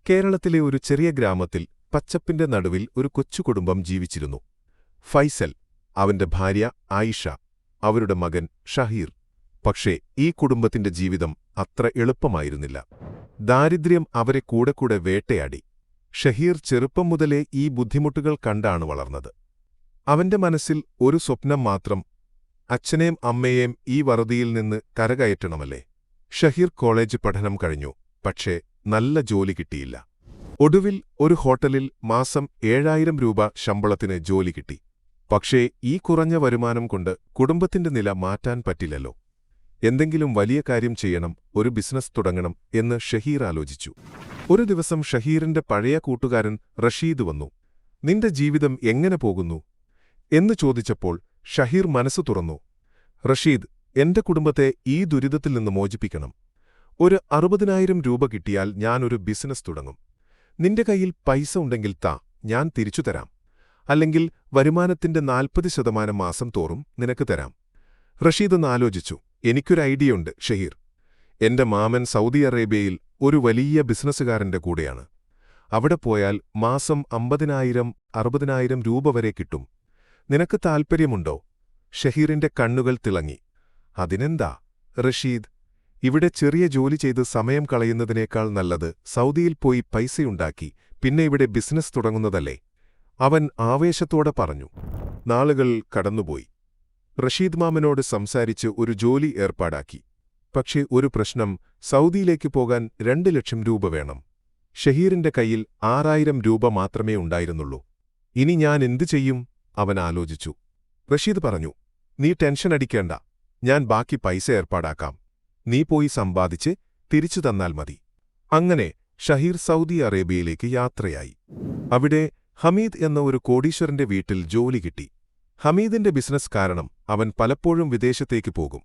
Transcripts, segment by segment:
കേരളത്തിലെ ഒരു ചെറിയ ഗ്രാമത്തിൽ പച്ചപ്പിന്റെ നടുവിൽ ഒരു കൊച്ചു കുടുംബം ജീവിച്ചിരുന്നു. ഫൈസൽ, അവന്റെ ഭാര്യ ആയിഷ, അവരുടെ മകൻ ഷഹീർ. പക്ഷേ ഈ കുടുംബത്തിന്റെ ജീവിതം അത്ര എളുപ്പമായിരുന്നില്ല. ദാരിദ്ര്യം അവരെ കൂടെ വേട്ടയാടി. ഷഹീർ ചെറുപ്പം മുതലേ ഈ ബുദ്ധിമുട്ടുകൾ കണ്ടാണ് വളർന്നത്. അവന്റെ മനസ്സിൽ ഒരു സ്വപ്നം മാത്രം: അച്ഛനെയും അമ്മയെയും ഈ വറുതിയിൽ നിന്ന് കരകയറ്റണമല്ലേ. ഷഹീർ കോളേജ് പഠനം കഴിഞ്ഞു, പക്ഷേ നല്ല ജോലി കിട്ടിയില്ല. ഒടുവിൽ ഒരു ഹോട്ടലിൽ മാസം 7000 രൂപ ശമ്പളത്തിന് ജോലി കിട്ടി. പക്ഷേ ഈ കുറഞ്ഞ വരുമാനം കൊണ്ട് കുടുംബത്തിന്റെ നില മാറ്റാൻ പറ്റില്ലല്ലോ. എന്തെങ്കിലും വലിയ കാര്യം ചെയ്യണം, ഒരു ബിസിനസ് തുടങ്ങണം എന്ന് ഷഹീർ ആലോചിച്ചു. ഒരു ദിവസം ഷഹീറിന്റെ പഴയ കൂട്ടുകാരൻ റഷീദ് വന്നു. "നിന്റെ ജീവിതം എങ്ങനെ പോകുന്നു?" എന്ന് ചോദിച്ചപ്പോൾ ഷഹീർ മനസ്സു തുറന്നു. "റഷീദ്, എന്റെ കുടുംബത്തെ ഈ ദുരിതത്തിൽ നിന്ന് മോചിപ്പിക്കണം. ഒരു 60,000 രൂപ കിട്ടിയാൽ ഞാനൊരു ബിസിനസ് തുടങ്ങും. നിന്റെ കയ്യിൽ പൈസ ഉണ്ടെങ്കിൽ താ, ഞാൻ തിരിച്ചു തരാം. അല്ലെങ്കിൽ വരുമാനത്തിന്റെ 40% മാസം തോറും നിനക്ക് തരാം." റഷീദ് ഒന്ന് ആലോചിച്ചു. "എനിക്കൊരു ഐഡിയയുണ്ട് ഷഹീർ. എന്റെ മാമൻ സൗദി അറേബ്യയിൽ ഒരു വലിയ ബിസിനസ്സുകാരന്റെ കൂടെയാണ്. അവിടെ പോയാൽ മാസം 50,000, 60,000 രൂപ വരെ കിട്ടും. നിനക്ക് താൽപ്പര്യമുണ്ടോ?" ഷഹീറിന്റെ കണ്ണുകൾ തിളങ്ങി. "അതിനെന്താ റഷീദ്, ഇവിടെ ചെറിയ ജോലി ചെയ്ത് സമയം കളയുന്നതിനേക്കാൾ നല്ലത് സൗദിയിൽ പോയി പൈസയുണ്ടാക്കി പിന്നെ ഇവിടെ ബിസിനസ് തുടങ്ങുന്നതല്ലേ?" അവൻ ആവേശത്തോടെ പറഞ്ഞു. നാളുകൾ കടന്നുപോയി. റഷീദ് മാമനോട് സംസാരിച്ച് ഒരു ജോലി ഏർപ്പാടാക്കി. പക്ഷേ ഒരു പ്രശ്നം: സൗദിയിലേക്ക് പോകാൻ 2 ലക്ഷം രൂപ വേണം. ഷഹീറിന്റെ കയ്യിൽ 6000 രൂപ മാത്രമേ ഉണ്ടായിരുന്നുള്ളൂ. "ഇനി ഞാൻ എന്തു ചെയ്യും?" അവൻ ആലോചിച്ചു. റഷീദ് പറഞ്ഞു, "നീ ടെൻഷൻ അടിക്കേണ്ട, ഞാൻ ബാക്കി പൈസ ഏർപ്പാടാക്കാം. നീ പോയി സമ്പാദിച്ച് തിരിച്ചു തന്നാൽ മതി." അങ്ങനെ ഷഹീർ സൗദി അറേബ്യയിലേക്ക് യാത്രയായി. അവിടെ ഹമീദ് എന്ന ഒരു കോടീശ്വരന്റെ വീട്ടിൽ ജോലി കിട്ടി. ഹമീദിന്റെ ബിസിനസ് കാരണം അവൻ പലപ്പോഴും വിദേശത്തേക്ക് പോകും.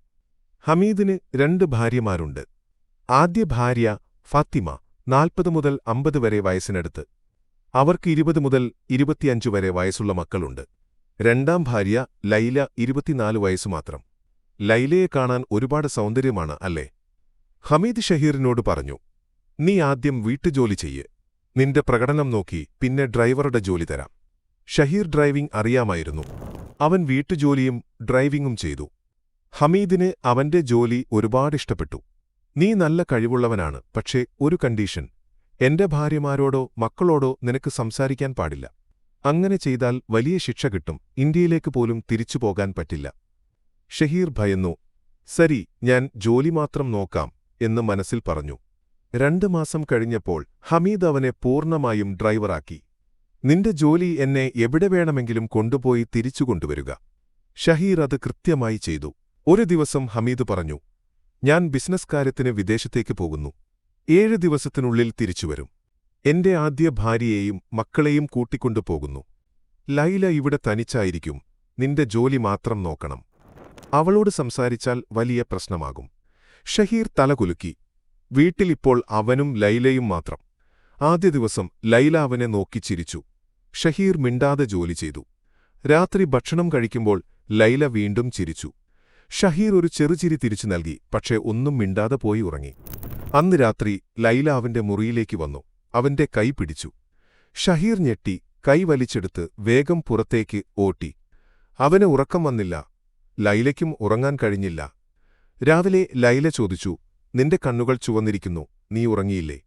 ഹമീദിന് 2 ഭാര്യമാരുണ്ട്. ആദ്യ ഭാര്യ ഫാത്തിമ, 40 മുതൽ 50 വരെ വയസ്സിനടുത്ത്. അവർക്ക് 20 മുതൽ 25 വരെ വയസ്സുള്ള മക്കളുണ്ട്. രണ്ടാം ഭാര്യ ലൈല, 24 വയസ്സുമാത്രം. ലൈലയെ കാണാൻ ഒരുപാട് സൗന്ദര്യമാണ് അല്ലേ? ഹമീദ് ഷഹീറിനോട് പറഞ്ഞു, "നീ ആദ്യം വീട്ടുജോലി ചെയ്യ്. നിന്റെ പ്രകടനം നോക്കി പിന്നെ ഡ്രൈവറുടെ ജോലി തരാം." ഷഹീർ ഡ്രൈവിംഗ് അറിയാമായിരുന്നു. അവൻ വീട്ടുജോലിയും ഡ്രൈവിംഗും ചെയ്തു. ഹമീദിന് അവന്റെ ജോലി ഒരുപാട് ഇഷ്ടപ്പെട്ടു. "നീ നല്ല കഴിവുള്ളവനാണ്, പക്ഷേ ഒരു കണ്ടീഷൻ: എന്റെ ഭാര്യമാരോടോ മക്കളോടോ നിനക്ക് സംസാരിക്കാൻ പാടില്ല. അങ്ങനെ ചെയ്താൽ വലിയ ശിക്ഷ കിട്ടും. ഇന്ത്യയിലേക്ക് പോലും തിരിച്ചു പോകാൻ പറ്റില്ല." ഷഹീർ ഭയന്നു. "സരി, ഞാൻ ജോലി മാത്രം നോക്കാം" എന്ന് മനസ്സിൽ പറഞ്ഞു. 2 മാസം കഴിഞ്ഞപ്പോൾ ഹമീദ് അവനെ പൂർണ്ണമായും ഡ്രൈവറാക്കി. "നിന്റെ ജോലി എന്നെ എവിടെ വേണമെങ്കിലും കൊണ്ടുപോയി തിരിച്ചു കൊണ്ടുവരിക." ഷഹീർ അത് കൃത്യമായി ചെയ്തു. ഒരു ദിവസം ഹമീദ് പറഞ്ഞു, "ഞാൻ ബിസിനസ് കാര്യത്തിന് വിദേശത്തേക്ക് പോകുന്നു. 7 ദിവസത്തിനുള്ളിൽ തിരിച്ചുവരും. എന്റെ ആദ്യ ഭാര്യയെയും മക്കളെയും കൂട്ടിക്കൊണ്ടു പോകുന്നു. ലൈല ഇവിടെ തനിച്ചായിരിക്കും. നിന്റെ ജോലി മാത്രം നോക്കണം. അവളോട് സംസാരിച്ചാൽ വലിയ പ്രശ്നമാകും." ഷഹീർ തലകുലുക്കി. വീട്ടിൽ ഇപ്പോൾ അവനും ലൈലയും മാത്രം. ആദ്യ ദിവസം ലൈല അവനെ നോക്കി ചിരിച്ചു. ഷഹീർ മിണ്ടാതെ ജോലി ചെയ്തു. രാത്രി ഭക്ഷണം കഴിക്കുമ്പോൾ ലൈല വീണ്ടും ചിരിച്ചു. ഷഹീർ ഒരു ചെറുചിരി തിരിച്ചു നൽകി, പക്ഷേ ഒന്നും മിണ്ടാതെ പോയി ഉറങ്ങി. അന്ന് രാത്രി ലൈല അവന്റെ മുറിയിലേക്ക് വന്നു. അവന്റെ കൈ പിടിച്ചു. ഷഹീർ ഞെട്ടി കൈ വലിച്ചെടുത്ത് വേഗം പുറത്തേക്ക് ഓട്ടി. അവന് ഉറക്കം വന്നില്ല. ലൈലയ്ക്കും ഉറങ്ങാൻ കഴിഞ്ഞില്ല. രാവിലെ ലൈല ചോദിച്ചു, "നിന്റെ കണ്ണുകൾ ചുവന്നിരിക്കുന്നു, നീ ഉറങ്ങിയില്ലേ?"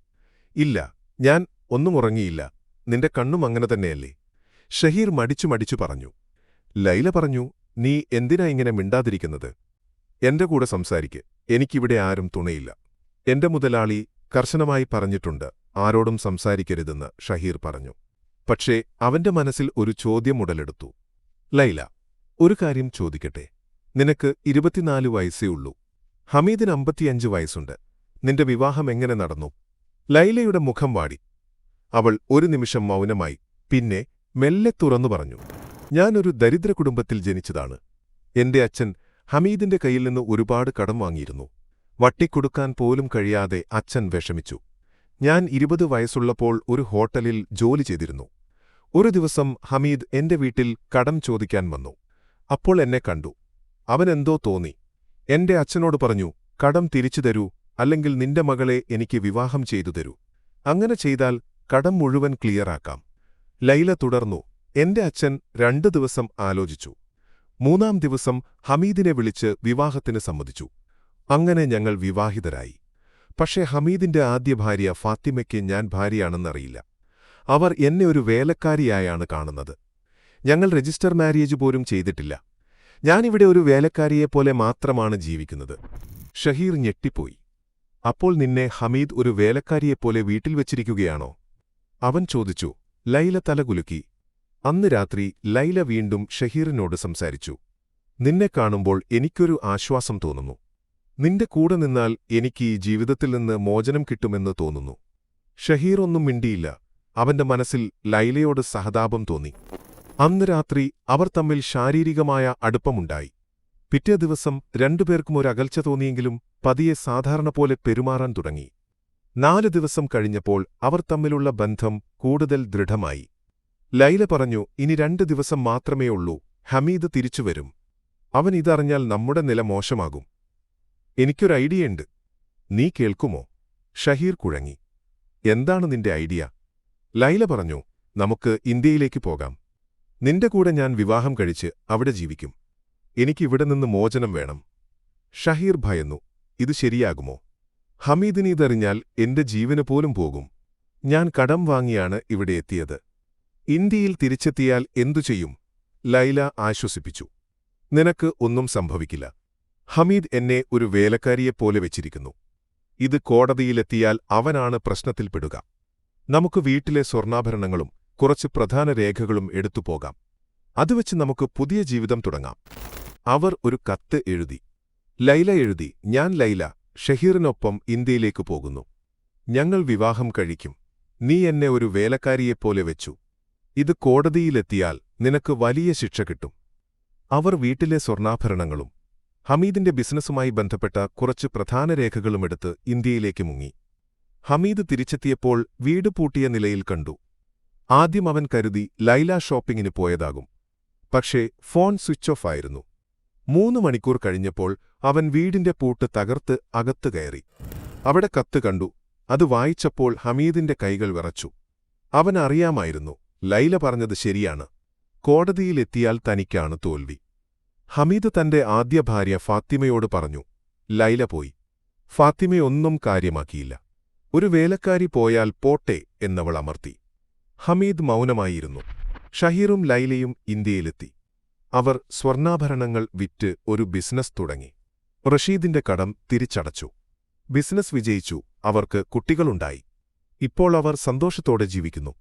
"ഇല്ല, ഞാൻ ഒന്നും ഉറങ്ങിയില്ല. നിന്റെ കണ്ണും അങ്ങനെ തന്നെയല്ലേ?" ഷഹീർ മടിച്ചു പറഞ്ഞു. ലൈല പറഞ്ഞു, "നീ എന്തിനാ ഇങ്ങനെ മിണ്ടാതിരിക്കുന്നത്? എന്റെ കൂടെ സംസാരിക്ക്. എനിക്കിവിടെ ആരും തുണയില്ല. എന്റെ മുതലാളി കർശനമായി പറഞ്ഞിട്ടുണ്ട്, ആരോടും സംസാരിക്കരുതെന്ന്." ഷഹീർ പറഞ്ഞു. പക്ഷേ അവന്റെ മനസ്സിൽ ഒരു ചോദ്യം ഉടലെടുത്തു. "ലൈല, ഒരു കാര്യം ചോദിക്കട്ടെ? നിനക്ക് 24 വയസ്സേ ഉള്ളൂ. ഹമീദിന് 55 വയസ്സുണ്ട്. നിന്റെ വിവാഹം എങ്ങനെ നടന്നു?" ലൈലയുടെ മുഖം വാടി. അവൾ ഒരു നിമിഷം മൗനമായി. പിന്നെ മെല്ലെ തുറന്നു പറഞ്ഞു, "ഞാനൊരു ദരിദ്ര കുടുംബത്തിൽ ജനിച്ചതാണ്. എന്റെ അച്ഛൻ ഹമീദിന്റെ കയ്യിൽ നിന്ന് ഒരുപാട് കടം വാങ്ങിയിരുന്നു. വട്ടിക്കൊടുക്കാൻ പോലും കഴിയാതെ അച്ഛൻ വിഷമിച്ചു. ഞാൻ 20 വയസ്സുള്ളപ്പോൾ ഒരു ഹോട്ടലിൽ ജോലി ചെയ്തിരുന്നു. ഒരു ദിവസം ഹമീദ് എന്റെ വീട്ടിൽ കടം ചോദിക്കാൻ വന്നു. അപ്പോൾ എന്നെ കണ്ടു. അവനെന്തോ തോന്നി. എന്റെ അച്ഛനോട് പറഞ്ഞു, 'കടം തിരിച്ചു തരൂ, അല്ലെങ്കിൽ നിന്റെ മകളെ എനിക്ക് വിവാഹം ചെയ്തു തരൂ.' അങ്ങനെ ചെയ്താൽ കടം മുഴുവൻ ക്ലിയറാക്കാം. ലൈല തുടർന്നു. എന്റെ അച്ഛൻ 2 ദിവസം ആലോചിച്ചു. 3-ാം ദിവസം ഹമീദിനെ വിളിച്ച് വിവാഹത്തിന് സമ്മതിച്ചു. അങ്ങനെ ഞങ്ങൾ വിവാഹിതരായി. പക്ഷേ ഹമീദിന്റെ ആദ്യ ഭാര്യ ഫാത്തിമയ്ക്ക് ഞാൻ ഭാര്യയാണെന്നറിയില്ല. അവർ എന്നെ ഒരു വേലക്കാരിയായാണ് കാണുന്നത്. ഞങ്ങൾ രജിസ്റ്റർ മാര്യേജ് പോലും ചെയ്തിട്ടില്ല. ഞാനിവിടെ ഒരു വേലക്കാരിയെപ്പോലെ മാത്രമാണ് ജീവിക്കുന്നത്. ഷഹീർ ഞെട്ടിപ്പോയി. അപ്പോൾ നിന്നെ ഹമീദ് ഒരു വേലക്കാരിയെപ്പോലെ വീട്ടിൽ വച്ചിരിക്കുകയാണോ? അവൻ ചോദിച്ചു. ലൈല തലകുലുക്കി. അന്ന് രാത്രി ലൈല വീണ്ടും ഷഹീറിനോട് സംസാരിച്ചു. നിന്നെ കാണുമ്പോൾ എനിക്കൊരു ആശ്വാസം തോന്നുന്നു. നിന്റെ കൂടെ നിന്നാൽ എനിക്ക് ഈ ജീവിതത്തിൽ നിന്ന് മോചനം കിട്ടുമെന്ന് തോന്നുന്നു. ഷഹീർ ഒന്നും മിണ്ടിയില്ല. അവന്റെ മനസ്സിൽ ലൈലയോട് സഹതാപം തോന്നി. അന്ന് രാത്രി അവർ തമ്മിൽ ശാരീരികമായ അടുപ്പമുണ്ടായി. പിറ്റേ ദിവസം രണ്ടുപേർക്കും ഒരു അകൽച്ച തോന്നിയെങ്കിലും പതിയെ സാധാരണ പോലെ പെരുമാറാൻ തുടങ്ങി. 4 ദിവസം കഴിഞ്ഞപ്പോൾ അവർ തമ്മിലുള്ള ബന്ധം കൂടുതൽ ദൃഢമായി. ലൈല പറഞ്ഞു, ഇനി 2 ദിവസം മാത്രമേ ഉള്ളൂ, ഹമീദ് തിരിച്ചുവരും. അവൻ ഇതറിഞ്ഞാൽ നമ്മുടെ നില മോശമാകും. എനിക്കൊരു ഐഡിയയുണ്ട്. നീ കേൾക്കുമോ? ഷഹീർ കുഴങ്ങി. എന്താണ് നിന്റെ ഐഡിയ? ലൈല പറഞ്ഞു, നമുക്ക് ഇന്ത്യയിലേക്ക് പോകാം. നിന്റെ കൂടെ ഞാൻ വിവാഹം കഴിച്ച് അവിടെ ജീവിക്കും. എനിക്കിവിടെ നിന്ന് മോചനം വേണം. ഷഹീർ ഭയന്നു. ഇത് ശരിയാകുമോ? ഹമീദിനിതറിഞ്ഞാൽ എന്റെ ജീവന് പോലും പോകും. ഞാൻ കടം വാങ്ങിയാണ് ഇവിടെ എത്തിയത്. ഇന്ത്യയിൽ തിരിച്ചെത്തിയാൽ എന്തു ചെയ്യും? ലൈല ആശ്വസിപ്പിച്ചു. നിനക്ക് ഒന്നും സംഭവിക്കില്ല. ഹമീദ് എന്നെ ഒരു വേലക്കാരിയെപ്പോലെ വെച്ചിരിക്കുന്നു. ഇത് കോടതിയിലെത്തിയാൽ അവനാണ് പ്രശ്നത്തിൽപ്പെടുക. നമുക്ക് വീട്ടിലെ സ്വർണ്ണാഭരണങ്ങളും കുറച്ച് പ്രധാന രേഖകളും എടുത്തുപോകാം. അതുവച്ച് നമുക്ക് പുതിയ ജീവിതം തുടങ്ങാം. അവർ ഒരു കത്ത് എഴുതി. ലൈല എഴുതി, ഞാൻ ലൈല ഷഹീറിനൊപ്പം ഇന്ത്യയിലേക്ക് പോകുന്നു. ഞങ്ങൾ വിവാഹം കഴിക്കും. നീ എന്നെ ഒരു വേലക്കാരിയെപ്പോലെ വെച്ചു. ഇത് കോടതിയിലെത്തിയാൽ നിനക്ക് വലിയ ശിക്ഷ കിട്ടും. അവർ വീട്ടിലെ സ്വർണ്ണാഭരണങ്ങളും ഹമീദിന്റെ ബിസിനസ്സുമായി ബന്ധപ്പെട്ട കുറച്ച് പ്രധാന രേഖകളുമെടുത്ത് ഇന്ത്യയിലേക്ക് മുങ്ങി. ഹമീദ് തിരിച്ചെത്തിയപ്പോൾ വീട് പൂട്ടിയ നിലയിൽ കണ്ടു. ആദ്യം അവൻ കരുതി ലൈല ഷോപ്പിങ്ങിന് പോയതാകും. പക്ഷേ ഫോൺ സ്വിച്ച് ഓഫ് ആയിരുന്നു. 3 മണിക്കൂർ കഴിഞ്ഞപ്പോൾ അവൻ വീടിന്റെ പൂട്ട് തകർത്ത് അകത്ത് കയറി. അവിടെ കത്ത് കണ്ടു. അത് വായിച്ചപ്പോൾ ഹമീദിന്റെ കൈകൾ വിറച്ചു. അവനറിയാമായിരുന്നു, ലൈല പറഞ്ഞത് ശരിയാണ്. കോടതിയിലെത്തിയാൽ തനിക്കാണ് തോൽവി. ഹമീദ് തന്റെ ആദ്യ ഭാര്യ ഫാത്തിമയോട് പറഞ്ഞു. ലൈല പോയി. ഫാത്തിമയൊന്നും കാര്യമാക്കിയില്ല. ഒരു വേലക്കാരി പോയാൽ പോട്ടെ എന്നവൾ അമർത്തി. ഹമീദ് മൗനമായിരുന്നു. ഷഹീറും ലൈലയും ഇന്ത്യയിലെത്തി. അവർ സ്വർണ്ണാഭരണങ്ങൾ വിറ്റ് ഒരു ബിസിനസ് തുടങ്ങി. റഷീദിന്റെ കടം തിരിച്ചടച്ചു. ബിസിനസ് വിജയിച്ചു. അവർക്ക് കുട്ടികളുണ്ടായി. ഇപ്പോൾ അവർ സന്തോഷത്തോടെ ജീവിക്കുന്നു.